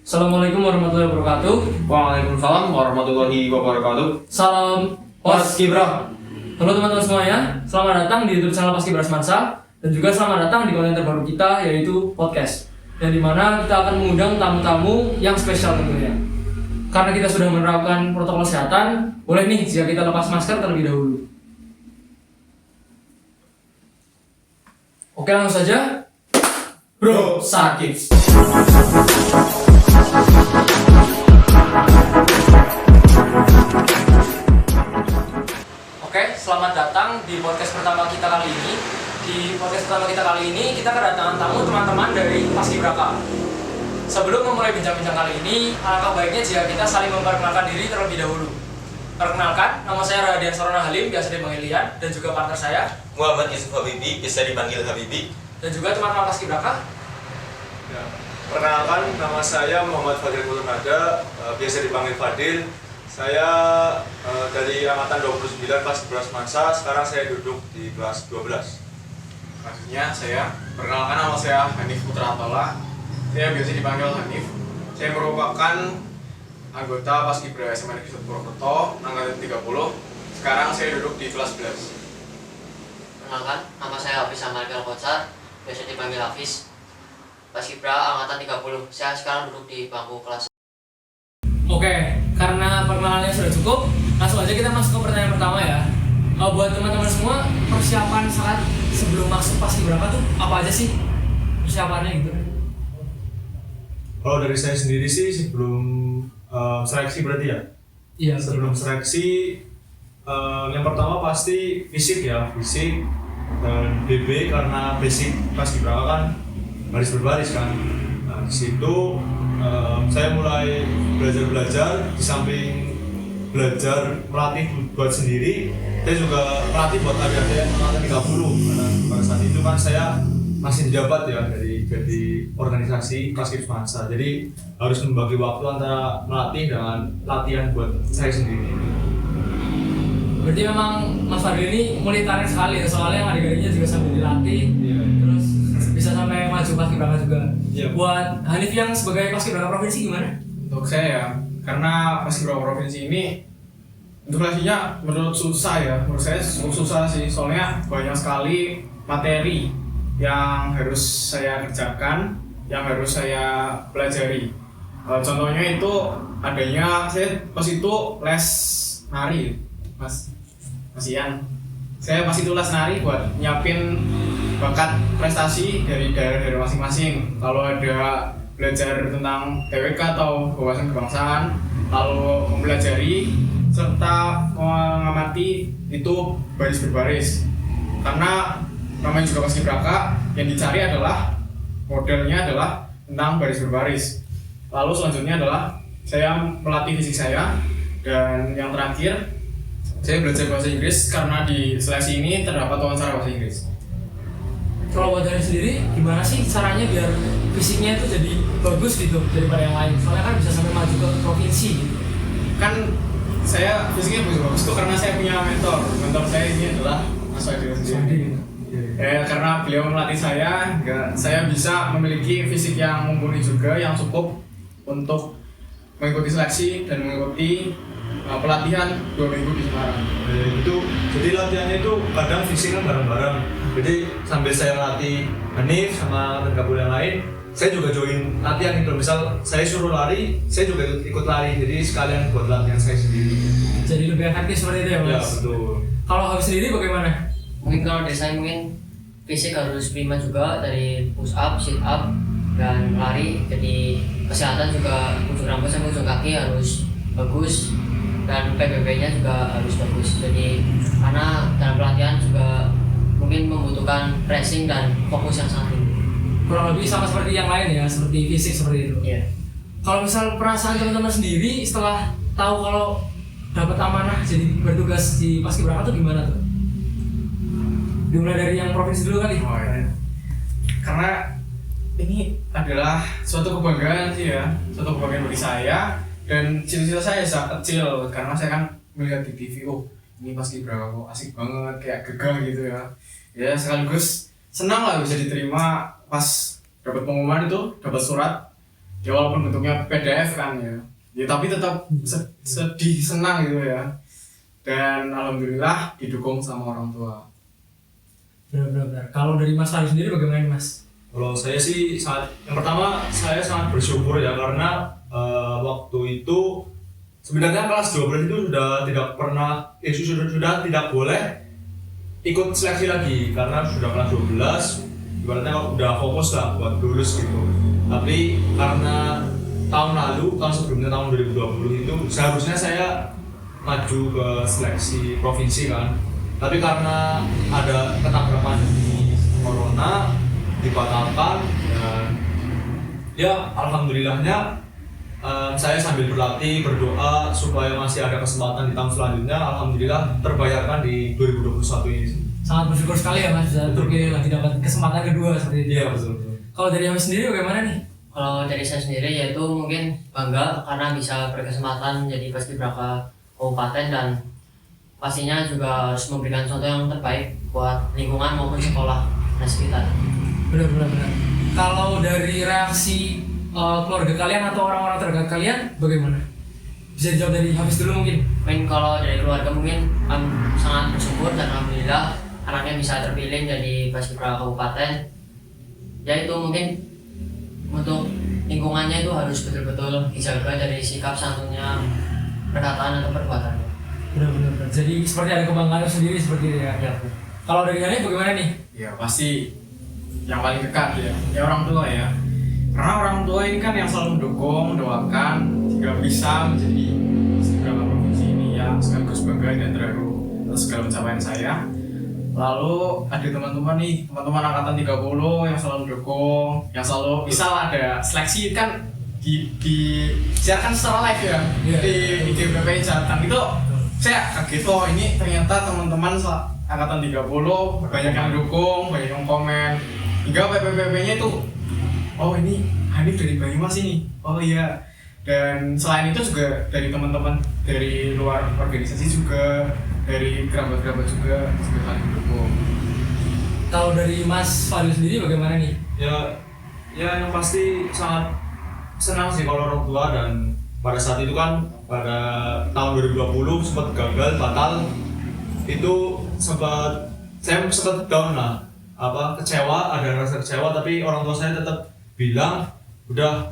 Assalamualaikum warahmatullahi wabarakatuh. Waalaikumsalam warahmatullahi wabarakatuh. Salam Paskibra. Halo teman-teman semuanya, selamat datang di YouTube channel Paskibra Semansa dan juga selamat datang di konten terbaru kita yaitu podcast. Yang dimana kita akan mengundang tamu-tamu yang spesial tentunya. Karena kita sudah menerapkan protokol kesehatan, boleh nih jika kita lepas masker terlebih dahulu. Oke, langsung saja. Bro, sakit. Oke, selamat datang di podcast pertama kita kali ini. Di podcast pertama kita kali ini, kita kedatangan tamu teman-teman dari Paskibraka. Sebelum memulai bincang-bincang kali ini, alangkah baiknya jika kita saling memperkenalkan diri terlebih dahulu. Perkenalkan, nama saya Radian Sarona Halim, biasa dipanggil Lian, dan juga partner saya, Muhammad Yusuf Habibi, bisa dipanggil Habibi. dan juga teman-teman Paskibraka. Ya. Perkenalkan, nama saya Muhammad Fadil Kulunada, biasa dipanggil Fadil. Saya dari angkatan 29 Paskibra Semansa, sekarang saya duduk di kelas 12. Maksudnya saya, perkenalkan nama saya Hanif Putra Atola. Saya biasa dipanggil Hanif. Saya merupakan anggota Paskibra SMA Negeri 1 Purwokerto angkatan 30. Sekarang saya duduk di kelas 11. Perkenalkan, nama saya Hafiz Amalkal Kocar, biasa dipanggil Hafiz. Paskibra angkatan 30. Saya sekarang duduk di bangku kelas. Oke, karena perkenalannya sudah cukup, langsung aja kita masuk ke pertanyaan pertama ya. Buat teman-teman semua, persiapan saat sebelum masuk Paskibraka tuh apa aja sih persiapannya gitu? Kalau dari saya sendiri sih sebelum seleksi berarti ya? Iya, Sebelum seleksi, yang pertama pasti fisik ya, fisik dan BB karena basic Paskibraka kan baris berbaris kan. Nah, di situ saya mulai belajar di samping belajar melatih buat sendiri, saya juga melatih buat adik-adik angkatan 30 karena pada saat itu kan saya masih menjabat ya dari organisasi Paskibra Semansa, jadi harus membagi waktu antara melatih dengan latihan buat saya sendiri. Berarti memang Mas Fadil ini mulai tarik sekali ya, soalnya yang adik-adiknya juga sambil dilatih, terus bisa sampai maju Paskibraka juga. Iya. Buat Hanif yang sebagai Paskibraka provinsi gimana? Untuk saya ya, karena Paskibra provinsi ini untuk seleksinya menurut saya cukup susah sih, soalnya banyak sekali materi yang harus saya kerjakan, yang harus saya pelajari. Contohnya itu adanya saya pas itu les nari, Mas Ian. Saya pas itu les nari buat nyiapin bakat prestasi dari daerah-daerah masing-masing. Kalau ada belajar tentang TWK atau wawasan kebangsaan, lalu mempelajari serta mengamati itu baris berbaris. Karena namanya juga Paskibraka, yang dicari adalah modelnya adalah tentang baris berbaris. Lalu selanjutnya adalah saya melatih fisik saya, dan yang terakhir saya belajar bahasa Inggris karena di seleksi ini terdapat wawancara bahasa Inggris. Kalau buat Hanif sendiri, gimana sih caranya biar fisiknya itu jadi bagus gitu daripada yang lain? Soalnya kan bisa sampai maju ke provinsi gitu. Kan saya fisiknya bagus tuh karena saya punya mentor saya ini adalah Mas Fadil sendiri. Karena beliau melatih saya bisa memiliki fisik yang mumpuni juga, yang cukup untuk mengikuti seleksi dan mengikuti pelatihan 2 minggu di Semarang. Jadi latihannya itu kadang fisik kan bareng-bareng. Jadi sambil saya melatih Hanif sama teman yang lain, saya juga join latihan itu. Misal saya suruh lari, saya juga ikut lari. Jadi sekalian buat latihan saya sendiri. Jadi lebih efektif seperti itu ya Mas? Ya betul. Kalau Habib sendiri bagaimana? Mungkin kalau dari saya mungkin fisik harus prima juga, dari push up, sit up, dan lari. Jadi kesehatan juga ujung rambut sampai ujung kaki harus bagus, dan PBB-nya juga harus bagus. Jadi karena dalam pelatihan juga mungkin membutuhkan pressing dan fokus yang sangat tinggi. Kurang lebih sama seperti yang lain ya, seperti fisik seperti itu. Iya. Kalau misal perasaan teman-teman sendiri setelah tahu kalau dapat amanah jadi bertugas di Paskibraka tuh gimana tuh? Dimulai dari yang provinsi dulu kali. Oh iya. Karena ini adalah suatu kebanggaan sih ya, suatu kebanggaan bagi saya dan cita-cita saya sejak kecil, karena saya kan melihat di TV, oh ini Paskibraka kok asik banget, kayak gegah gitu ya. Ya sekaligus senang lah bisa diterima pas dapat pengumuman itu, dapat surat ya walaupun bentuknya PDF kan ya tapi tetap sedih senang gitu ya, dan alhamdulillah didukung sama orang tua. Benar. Kalau dari Mas Fadil sendiri bagaimana nih, Mas? Kalau saya sih yang pertama saya sangat bersyukur ya, karena waktu itu sebenarnya kelas 12 itu sudah tidak pernah sudah tidak boleh ikut seleksi lagi karena sudah kelas 12, ibaratnya udah fokus lah buat lulus gitu. Tapi karena tahun sebelumnya tahun 2020 itu seharusnya saya maju ke seleksi provinsi kan, tapi karena ada ketabrakan di corona dibatalkan, dan ya alhamdulillahnya saya sambil berlatih berdoa supaya masih ada kesempatan di tahun selanjutnya, alhamdulillah terbayarkan di 2021 ini. Sangat bersyukur sekali ya Mas, terpilih lagi dapat kesempatan kedua seperti itu. Iya betul. Kalau dari Mas sendiri bagaimana nih? Kalau dari saya sendiri yaitu mungkin bangga karena bisa berkesempatan jadi paskibraka kabupaten, dan pastinya juga harus memberikan contoh yang terbaik buat lingkungan maupun sekolah dan sekitar. Benar. Kalau dari reaksi keluarga kalian atau orang-orang terdekat kalian bagaimana? Bisa dijawab dari Hafiz dulu mungkin. Mungkin kalau dari keluarga mungkin sangat bersyukur dan alhamdulillah anaknya bisa terpilih jadi paskibraka kabupaten. Ya itu mungkin untuk lingkungannya itu harus betul-betul dijaga dari sikap santunnya, perkataan atau perbuatannya. Benar. Jadi seperti ada kebanggaan sendiri seperti itu ya. Kalau dari kalian bagaimana nih? Ya pasti yang paling dekat ya orang tua ya. Karena orang tua ini kan yang selalu mendukung, mendoakan jika bisa menjadi paskibraka provinsi ini ya, sekaligus bangga dan terharu atas segala pencapaian saya. Lalu ada teman-teman angkatan 30 yang selalu mendukung, yang selalu misal ada seleksi kan di siarkan secara live ya di GBP Jateng itu. Saya kaget, ini ternyata teman-teman angkatan 30 banyak yang dukung, banyak yang komen, hingga PPPP-nya itu ini Hanif dari Banyumas ini, oh iya. Dan selain itu juga dari teman-teman dari luar organisasi juga, dari kerabat-kerabat juga saling mendukung. Kalau dari Mas Fadil sendiri bagaimana nih? Ya yang pasti sangat senang sih kalau orang tua, dan pada saat itu kan pada tahun 2020 sempat gagal batal, itu saya sempat down lah, kecewa, ada rasa kecewa, tapi orang tua saya tetap bilang udah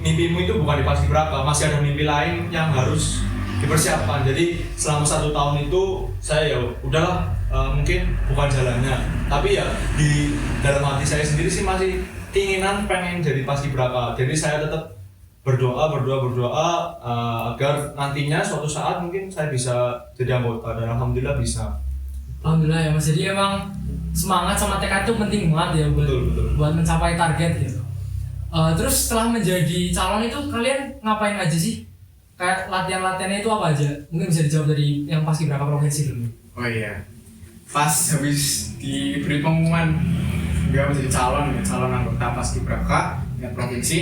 mimpimu itu bukan di paskibraka, masih ada mimpi lain yang harus dipersiapkan. Jadi selama 1 tahun itu saya ya udahlah, mungkin bukan jalannya, tapi ya di dalam hati saya sendiri sih masih keinginan pengen jadi paskibraka. Jadi saya tetap berdoa agar nantinya suatu saat mungkin saya bisa jadi anggota, dan alhamdulillah bisa. Alhamdulillah ya Mas, jadi emang semangat sama tekad itu penting banget ya buat mencapai target gitu. Terus setelah menjadi calon itu kalian ngapain aja sih? Kayak latihan-latihannya itu apa aja? Mungkin bisa dijawab dari yang paskibraka provinsi dulu. Oh iya, pas habis diberi pengumuman dia menjadi calon anggota paskibraka tingkat provinsi,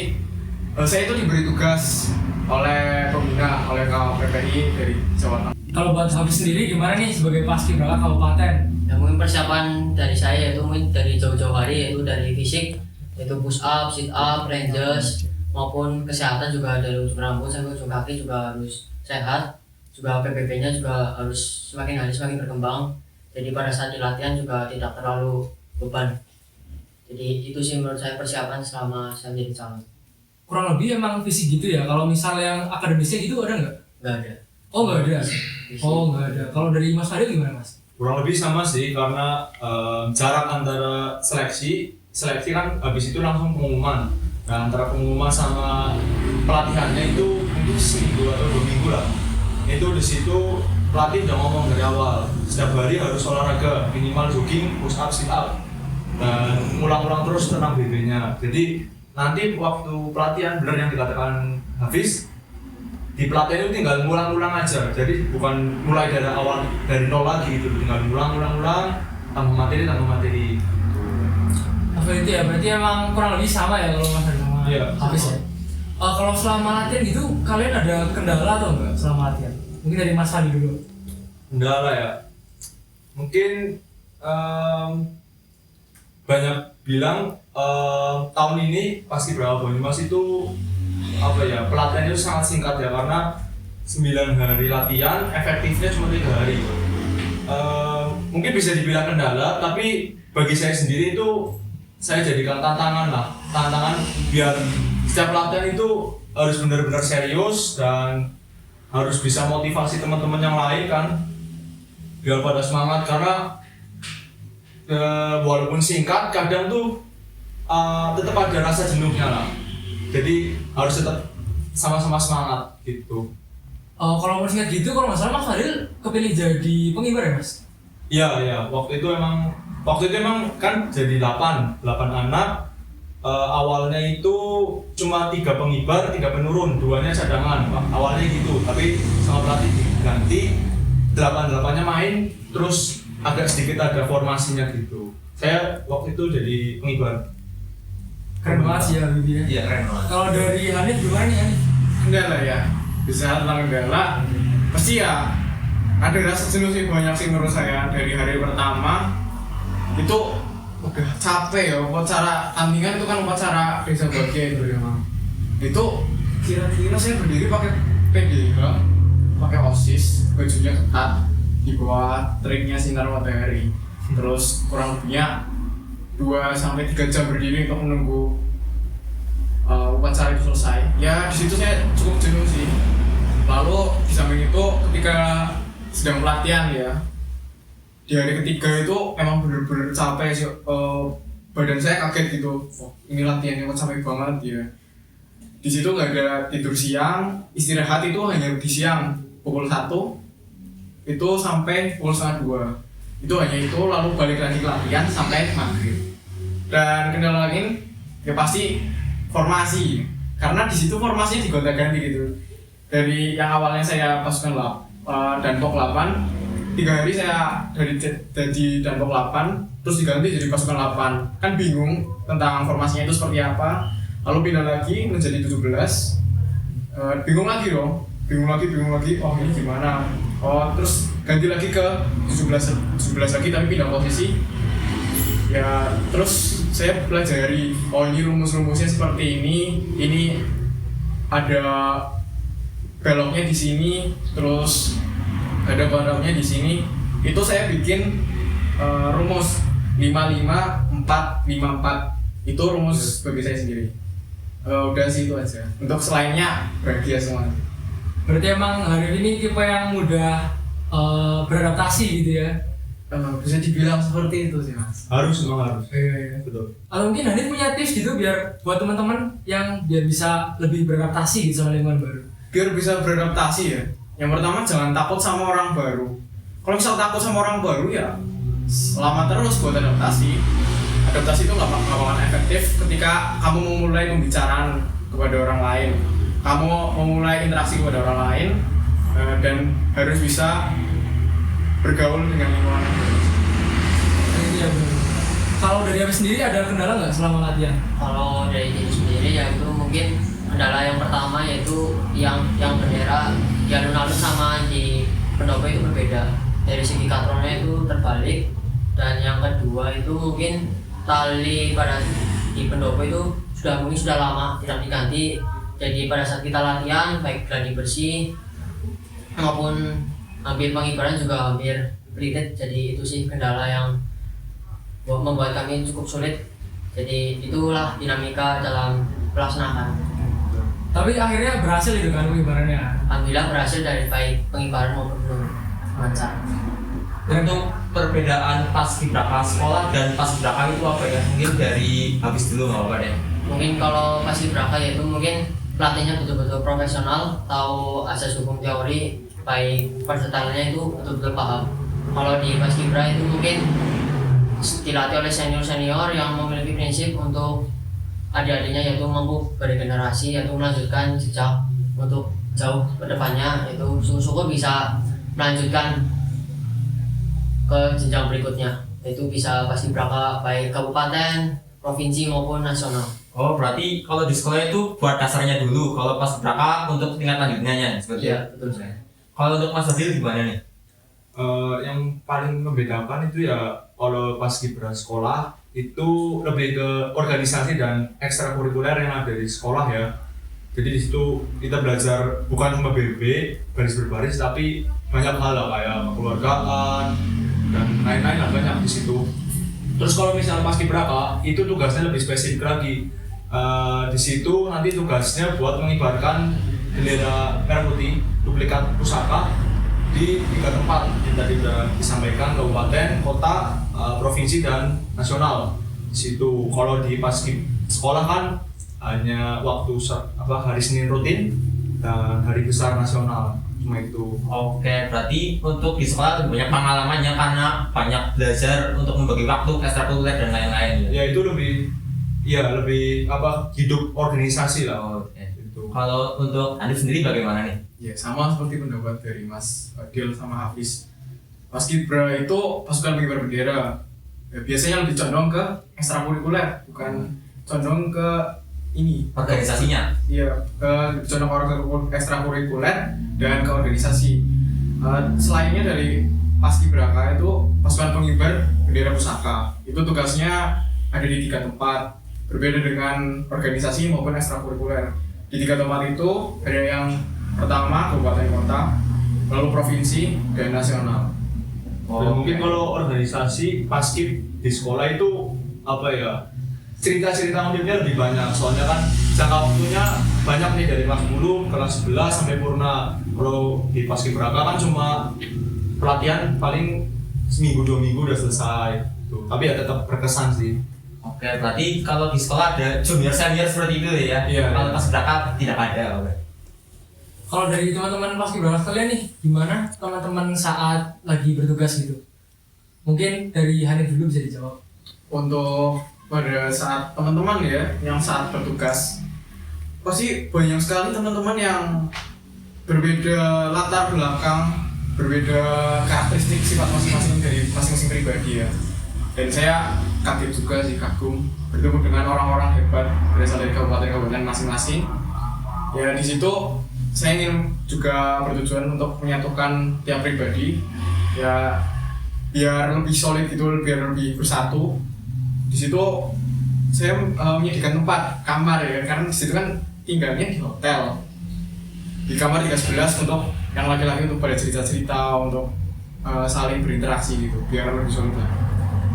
saya itu diberi tugas oleh pembina, oleh KPPI dari Jawa Tengah. Kalau buat Hafiz sendiri gimana nih sebagai paskibraka kabupaten? Ya mungkin persiapan dari saya itu mungkin dari jauh-jauh hari, yaitu dari fisik, yaitu push up, sit up, ranges, maupun kesehatan juga dari ujung rambut sampai ujung kaki juga harus sehat. Juga PPP-nya juga harus semakin hari semakin berkembang. Jadi pada saat di latihan juga tidak terlalu beban. Jadi itu sih menurut saya persiapan selama saya menjadi calon. Kurang lebih emang fisik gitu ya. Kalau misal yang akademisnya gitu ada nggak? Nggak ada. Oh nggak ada. Fisik. Oh nggak ada. Kalau dari Mas Fadil gimana Mas? Kurang lebih sama sih, karena jarak antara seleksi kan habis itu langsung pengumuman. Nah, antara pengumuman sama pelatihannya itu mungkin seminggu atau 2 minggu lah. Itu di situ pelatih udah ngomong dari awal, setiap hari harus olahraga, minimal jogging, push up, sit up, dan ulang-ulang terus tentang BB-nya. Jadi nanti waktu pelatihan benar yang dikatakan Hafiz, di pelatihan itu tinggal ngulang-ulang aja. Jadi bukan mulai dari awal, dari nol lagi gitu, tinggal ngulang-ulang, tambah materi. Apa itu ya? Berarti emang kurang lebih sama ya kalau Mas sama Hafiz ya? Kalau selama latihan gitu, kalian ada kendala atau enggak selama latihan? Mungkin dari Mas Fadil dulu. Kendala ya, mungkin banyak bilang tahun ini Paskibraka Banyumas itu pelatihannya itu sangat singkat ya, karena 9 hari latihan, efektifnya cuma 3 hari. Mungkin bisa dibilang kendala, tapi bagi saya sendiri itu saya jadikan tantangan biar setiap latihan itu harus benar-benar serius dan harus bisa motivasi teman-teman yang lain kan, biar pada semangat, karena walaupun singkat kadang tuh tetap ada rasa jenuhnya lah, jadi harus tetap sama-sama semangat gitu. Kalau masih gitu, kalau nggak salah Mas Fadil kepilih jadi pengibar ya Mas? Iya, waktu itu emang kan jadi 8 anak. Awalnya itu cuma 3 pengibar, 3 penurun, 2-nya cadangan. Awalnya gitu, tapi sama pelatih diganti, 8-8-nya main, terus agak sedikit ada formasinya gitu. Saya waktu itu jadi pengibar. Keren banget sih ya Bibi ya. Iya, keren banget. Kalau dari Hanif gimana nih Hanif? Kendala ya, bisa tentang kendala pasti ya ada rasa jenuh sih, banyak sih menurut saya. Dari hari pertama itu udah capek ya, upacara tandingan itu kan upacara desa bagian itu ya Mang. Itu kira-kira saya berdiri pakai PDH, pakai OSIS, bajunya ketat, di bawah teriknya sinar matahari, terus kurang lebihnya 2-3 jam berdiri untuk menunggu upacara itu selesai. Ya di situ saya cukup jenuh sih. Lalu di samping itu ketika sedang pelatihan ya, di hari ketiga itu emang bener-bener capek sih. Badan saya kaget gitu. Oh, ini latihannya kok capek banget ya. Di situ nggak ada tidur siang, istirahat itu hanya di siang pukul 1 itu sampai pukul 1:30. Itu hanya itu, lalu balik lagi ke latihan sampai maghrib. Dan kendala lain ya pasti formasi, karena di situ formasinya digonta-ganti gitu. Dari yang awalnya saya pasukan Danpok 8, 3 hari saya jadi Danpok 8, terus diganti jadi pasukan 8. Kan bingung tentang formasinya itu seperti apa. Lalu pindah lagi menjadi 17. Bingung lagi. Oh ini gimana? Oh terus ganti lagi ke 17 lagi tapi pindah posisi. Ya terus saya pelajari, oh ini rumus-rumusnya seperti ini ada beloknya di sini, terus ada kuadratnya di sini. Itu saya bikin rumus 55-4-54. Itu rumus bagi saya sendiri. Udah sih itu aja. Untuk selainnya bahagia semua. Berarti emang hari ini tipe yang mudah beradaptasi gitu ya? Bisa dibilang seperti itu sih Mas. Harus. Iya. Betul. Atau mungkin Hanif punya tips gitu biar buat teman-teman yang biar bisa lebih beradaptasi gitu sama lingkungan baru. Biar bisa beradaptasi ya, yang pertama jangan takut sama orang baru. Kalau misal takut sama orang baru ya lama terus buat adaptasi. Adaptasi itu nggak bakalan efektif ketika kamu memulai pembicaraan kepada orang lain, kamu memulai interaksi kepada orang lain, dan harus bisa bergaul dengan lingkungan yang baru. Iya benar. Kalau dari Hanif sendiri ada kendala nggak selama latihan? Kalau dari diri sendiri ya itu mungkin kendala yang pertama yaitu yang bendera di alun-alun sama di pendopo itu berbeda. Dari segi katronnya itu terbalik, dan yang kedua itu mungkin tali pada di pendopo itu sudah lama tidak diganti. Jadi pada saat kita latihan baik gladi bersih maupun ambil pengibaran juga hampir pelitet. Jadi itu sih kendala yang membuat kami cukup sulit. Jadi itulah dinamika dalam pelaksanaan. Tapi akhirnya berhasil itu kan pengibarannya. Alhamdulillah berhasil dari baik pengibaran maupun lancar. Untuk perbedaan paskibraka sekolah dan paskibraka itu apa ya? Mungkin dari habis dulu nggak apa-apa deh. Mungkin kalau paskibraka yaitu mungkin pelatihnya betul-betul profesional, tahu asas hukum teori, baik pesertanya itu betul-betul paham. Kalau di paskibra itu mungkin dilatih oleh senior-senior yang memiliki prinsip untuk adik-adiknya yaitu mampu beregenerasi, yaitu melanjutkan jejak untuk jauh ke depannya, yaitu syukur bisa melanjutkan ke jenjang berikutnya, yaitu bisa paskibraka baik kabupaten, provinsi maupun nasional. Oh berarti kalau di sekolah itu buat dasarnya dulu, kalau paskibraka untuk tingkat lanjutnya seperti Iya betul saya. Kalau untuk Mas Fadil gimana nih? Yang paling membedakan itu ya kalau paskibra sekolah itu lebih ke organisasi dan ekstrakurikuler yang ada di sekolah ya. Jadi di situ kita belajar bukan cuma BB baris berbaris, tapi banyak hal lah kayak kekeluargaan dan lain-lain lah, banyak di situ. Terus kalau misalnya paskibraka itu tugasnya lebih spesifik lagi. Di situ nanti tugasnya buat mengibarkan bendera merah putih duplikat pusaka di 3 tempat yang tadi sudah disampaikan, kabupaten, kota, provinsi dan nasional. Di situ kalau di paskib sekolah kan hanya waktu hari Senin rutin dan hari besar nasional, cuma itu. Oke, berarti untuk di sekolah lebih banyak pengalamannya karena banyak belajar untuk membagi waktu, ekstrakurikuler dan lain-lain. Ya itu lebih hidup organisasi lah. Oke. Kalau untuk Anda sendiri bagaimana nih? Ya sama seperti pendapat dari Mas Adil sama Hafiz. Paskibra itu pasukan pengibar bendera. Ya, biasanya lebih condong ke ekstrakurikuler, bukan condong ke ini Organisasinya? Iya, condong ke ekstrakurikuler dan ke organisasi. Selainnya dari paskibraka itu pasukan pengibar bendera pusaka. Itu tugasnya ada di 3 tempat, berbeda dengan organisasi maupun ekstrakurikuler. Di 3 tempat itu ada yang pertama kabupaten kota, lalu provinsi dan nasional. Dan mungkin kalau organisasi paskib di sekolah itu cerita-cerita uniknya lebih banyak, soalnya kan jangka waktunya banyak nih, dari kelas 10, kelas 11 sampai purna. Kalau di paskibraka kan cuma pelatihan paling seminggu 2 minggu udah selesai tuh. Tapi ya tetap berkesan sih. Oke, berarti kalau di sekolah ada junior senior seperti itu ya? Iya. Kalau paskibraka tidak ada. Oke. Kalau dari teman-teman paskibraka kalian nih, gimana teman-teman saat lagi bertugas gitu? Mungkin dari Hanif dulu bisa dijawab. Untuk pada saat teman-teman ya yang saat bertugas, pasti banyak sekali teman-teman yang berbeda latar belakang, berbeda karakteristik sifat masing-masing dari masing-masing pribadi ya. Dan saya kaget juga sih, kagum bertemu dengan orang-orang hebat berasal dari kabupaten-kabupaten masing-masing. Ya di situ saya ingin juga bertujuan untuk menyatukan tiap pribadi ya, biar lebih solid gitu, biar lebih bersatu. Di situ saya menyediakan tempat kamar ya, karena di situ kan tinggalnya di hotel, di kamar 311 untuk yang laki-laki untuk pada cerita-cerita, untuk saling berinteraksi gitu, biar lebih solid lah.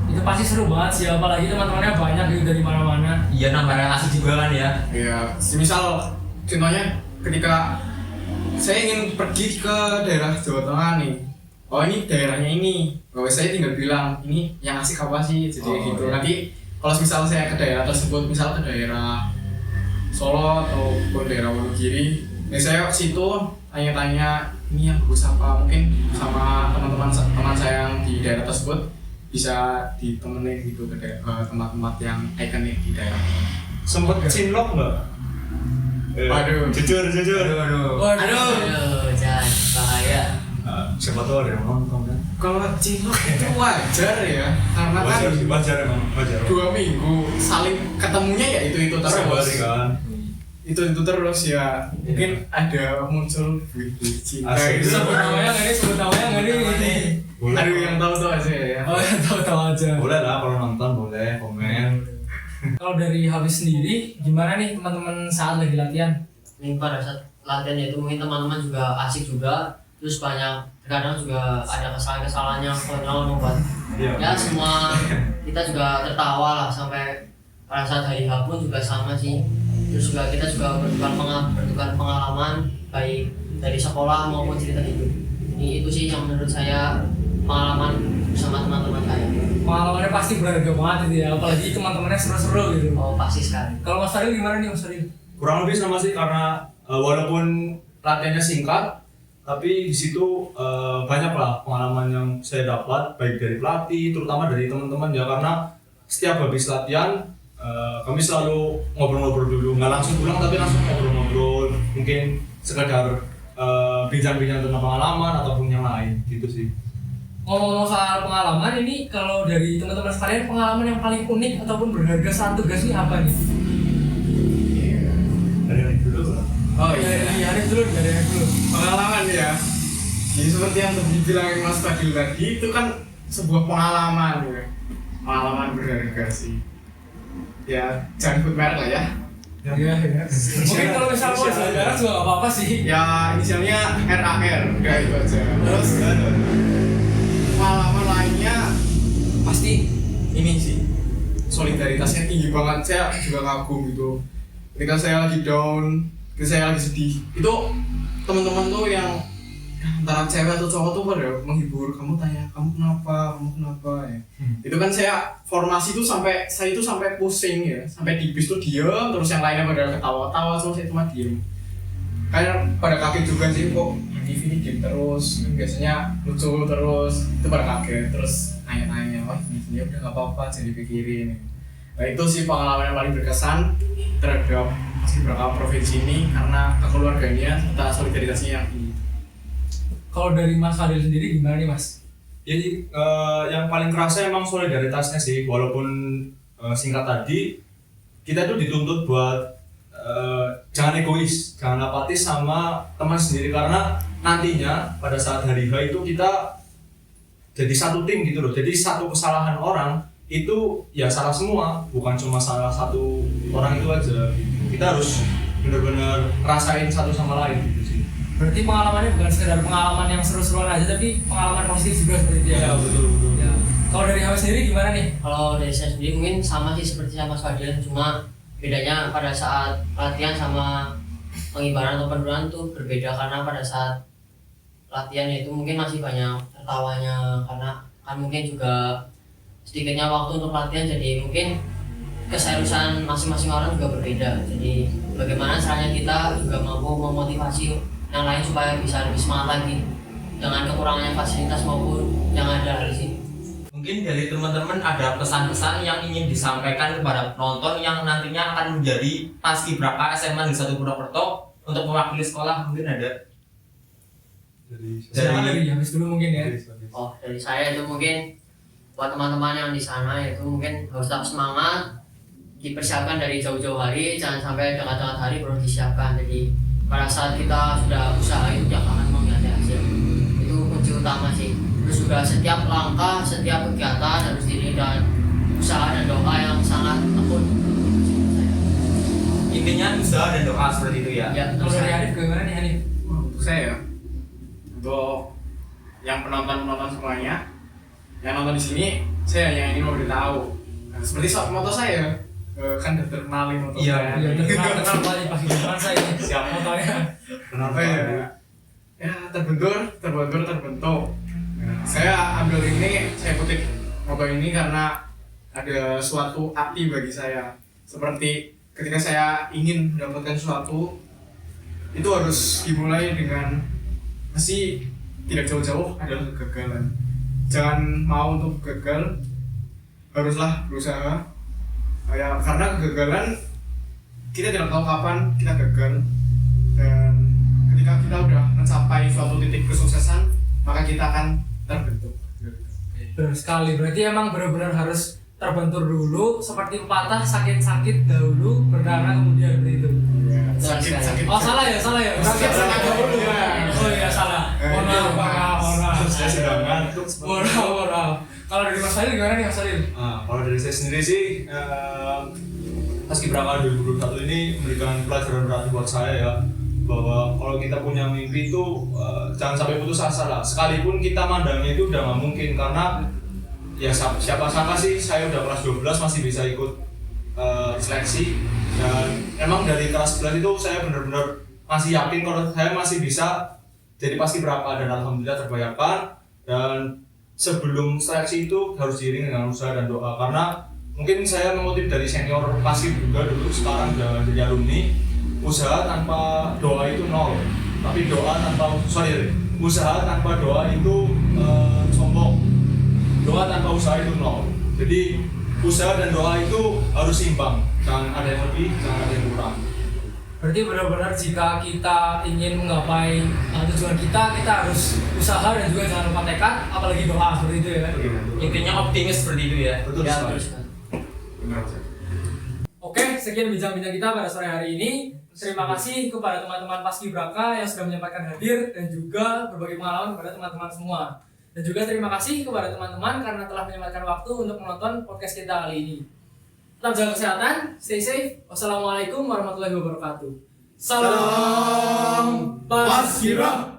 Itu pasti seru banget sih, apalagi teman-temannya banyak gitu dari mana-mana. Iya, nambah relasi juga kan ya? Ya, misal contohnya ketika saya ingin pergi ke daerah Jawa Tengah nih, oh ini daerahnya ini, bahwa saya tinggal bilang ini yang asik apa sih, jadi gitu. Iya. Nanti kalau misal saya ke daerah tersebut, misal ke daerah Solo ataupun daerah Wonogiri, saya ke situ tanya-tanya ini yang bagus apa, mungkin sama teman saya yang di daerah tersebut bisa ditemenin gitu ke tempat-tempat yang ikonik di daerah. Sempet cinlok nggak? Aduh. Jujur. Aduh, jangan bahaya. Siapa tahu ada yang nonton kan? Kalau cinlok itu wajar ya, karena kan Wajar emang. 2 minggu saling ketemunya ya itu terus. Hari kan. Itu terus ya, mungkin ada muncul buih-buih cinta Asik. gitu. Sebut namanya nggak nih? Boleh. Aduh, yang tahu aja ya. Oh ya, tahu-tahu aja. Boleh lah kalau nonton, boleh komen. Kalau dari Hafiz sendiri, gimana nih teman-teman saat lagi latihan? Ini pada saat latihan itu mungkin teman-teman juga asik juga, terus banyak kadang juga ada kesalahan-kesalahan yang konyol membuat ya semua kita juga tertawa lah, sampai pada saat hari H pun juga sama sih. Terus juga kita juga bertukar pengalaman baik dari sekolah maupun cerita hidup. Ini itu sih yang menurut saya pengalaman bersama teman-teman saya. Pengalamannya pasti berharga banget itu ya, apalagi teman-temannya seru-seru gitu. Oh pasti sekali. Kalau Mas Faril gimana nih Mas Faril? Kurang lebih sama sih, karena walaupun latihannya singkat, tapi di situ banyak lah pengalaman yang saya dapat, baik dari pelatih, terutama dari teman-teman ya, karena setiap habis latihan kami selalu ngobrol-ngobrol dulu, nggak langsung pulang tapi langsung ngobrol-ngobrol, mungkin sekedar bincang-bincang tentang pengalaman ataupun yang lain gitu sih. Ngomong-ngomong soal pengalaman ini, kalau dari teman-teman sekalian pengalaman yang paling unik ataupun berharga saat tugas ini apa nih? Dari yang dulu. Oh Dari Hanif dulu, dari Hanif dulu. Pengalaman ya. Jadi seperti yang dibilang Mas Fadil tadi, itu kan sebuah pengalaman ya. pengalaman berharga sih. Ya jangan sebut merek lah ya. Iya, iya. Mungkin kalau misalnya mau saudara juga nggak apa-apa sih. Ya inisialnya RAR, udah itu aja. Terus pengalaman lainnya pasti ini sih, solidaritasnya tinggi banget. Saya juga kagum gitu. Ketika saya lagi down, ketika saya lagi sedih, itu teman-teman tuh yang antara cewek atau cowok tuh pada menghibur. Kamu tanya, kamu kenapa ya. Itu kan saya formasi tuh saya itu sampai pusing ya, sampai di bis tuh diem, terus yang lainnya pada ketawa-tawa, terus saya cuma diem. Kayak pada kaget juga sih, kok TV ini diem terus, biasanya lucu terus, itu pada kaget, terus nanya-nanya, wah ini udah gak apa-apa, jadi pikirin. Nah itu sih pengalaman yang paling berkesan terhadap Paskibraka provinsi ini, karena kekeluarganya serta solidaritasnya yang tinggi. Kalau dari Mas Fadil sendiri gimana nih Mas? Jadi yang paling kerasa emang solidaritasnya sih, walaupun singkat tadi kita tuh dituntut buat jangan egois, jangan apatis sama teman sendiri, karena nantinya pada saat hari H itu kita jadi satu tim gitu loh. Jadi satu kesalahan orang itu ya salah semua, bukan cuma salah satu orang itu aja. Kita harus benar-benar rasain satu sama lain gitu sih. Berarti pengalamannya bukan sekedar pengalaman yang seru-seruan aja, tapi pengalaman positif juga seperti itu ya? Iya betul. Ya. Kalau dari Hawa sendiri gimana nih? Kalau dari saya sendiri mungkin sama sih seperti sama Mas Fadil, cuma bedanya pada saat latihan sama pengibaran atau penurunan tuh berbeda, karena pada saat latihan itu mungkin masih banyak tertawanya, karena kan mungkin juga sedikitnya waktu untuk latihan, jadi mungkin keseriusan masing-masing orang juga berbeda. Jadi bagaimana caranya kita juga mampu memotivasi yang lain supaya bisa lebih semangat lagi dengan kekurangannya fasilitas maupun yang ada di sini. Mungkin dari teman-teman ada pesan-pesan yang ingin disampaikan kepada penonton yang nantinya akan menjadi Paskibraka SMA Negeri 1 Purwokerto untuk mewakili sekolah, mungkin ada? Dari habis dulu mungkin ya. Oh, dari saya itu mungkin buat teman-teman yang di sana itu mungkin harus tetap semangat, dipersiapkan dari jauh-jauh hari, jangan sampai dekat-dekat hari baru disiapkan. Jadi pada saat kita sudah usaha itu jangan akan melihat hasil, itu kunci utama sih. Terus juga setiap langkah, setiap kegiatan harus diri dan usaha dan doa yang sangat tekun. Intinya usaha dan doa seperti itu ya. Ya, Kalau dari Hanif gimana nih Hanif? Untuk saya, untuk yang penonton semuanya yang nonton di sini, saya hanya ingin memberitahu. Nah, seperti moto saya, kan udah terkenalin moto saya. Iya, terkenal banget pas di depan saya ini. Siap motonya. Kenapa ya? Ya terbentuk. Nah, saya ambil ini, saya kutip moto ini karena ada suatu arti bagi saya. Seperti ketika saya ingin mendapatkan sesuatu, itu harus dimulai dengan masih tidak jauh-jauh adalah kegagalan. Jangan mau untuk gagal, haruslah berusaha. Ya, karena kegagalan kita tidak tahu kapan kita gagal, dan ketika kita udah mencapai suatu titik kesuksesan, maka kita akan terbentuk. Benar sekali, berarti emang benar-benar harus terbentur dulu, seperti pepatah sakit-sakit dahulu, berdarah kemudian seperti itu. Sakit. Oh salah ya. Sakit dahulu ya. Oh iya salah. Mohon maaf. Saya sedang ngantuk. Mohon maaf. Kalau dari Mas Fadil gimana nih Mas Fadil? Kalau dari saya sendiri sih, Paskibraka 2021 ini memberikan pelajaran berarti buat saya ya, bahwa kalau kita punya mimpi itu jangan sampai putus asa lah. Sekalipun kita mandangnya itu udah nggak mungkin, karena ya siapa sangka sih saya udah kelas 12 masih bisa ikut seleksi, dan emang dari kelas 11 itu saya benar-benar masih yakin kalau saya masih bisa jadi Paskibraka, dan alhamdulillah terbayarkan. Dan sebelum seleksi itu harus diiringi dengan usaha dan doa, karena mungkin saya mengutip dari senior Paskib juga dulu, sekarang udah jadi alumni, usaha tanpa doa itu nol, tapi usaha tanpa doa itu sombong, doa tanpa usaha itu nol. Jadi usaha dan doa itu harus seimbang, jangan ada yang lebih, jangan ada yang kurang. Berarti benar-benar jika kita ingin menggapai tujuan kita harus usaha dan juga jangan lupa tekad, apalagi doa seperti itu ya. Intinya optimis seperti itu ya. Betul Ya, sekali. terus kan. Oke, sekian bincang-bincang kita pada sore hari ini. Terima kasih kepada teman-teman Paskibraka yang sudah menyempatkan hadir dan juga berbagi pengalaman kepada teman-teman semua. Dan juga terima kasih kepada teman-teman karena telah menyempatkan waktu untuk menonton podcast kita kali ini. Tetap jaga kesehatan, stay safe. Wassalamualaikum warahmatullahi wabarakatuh. Salam Paskibra.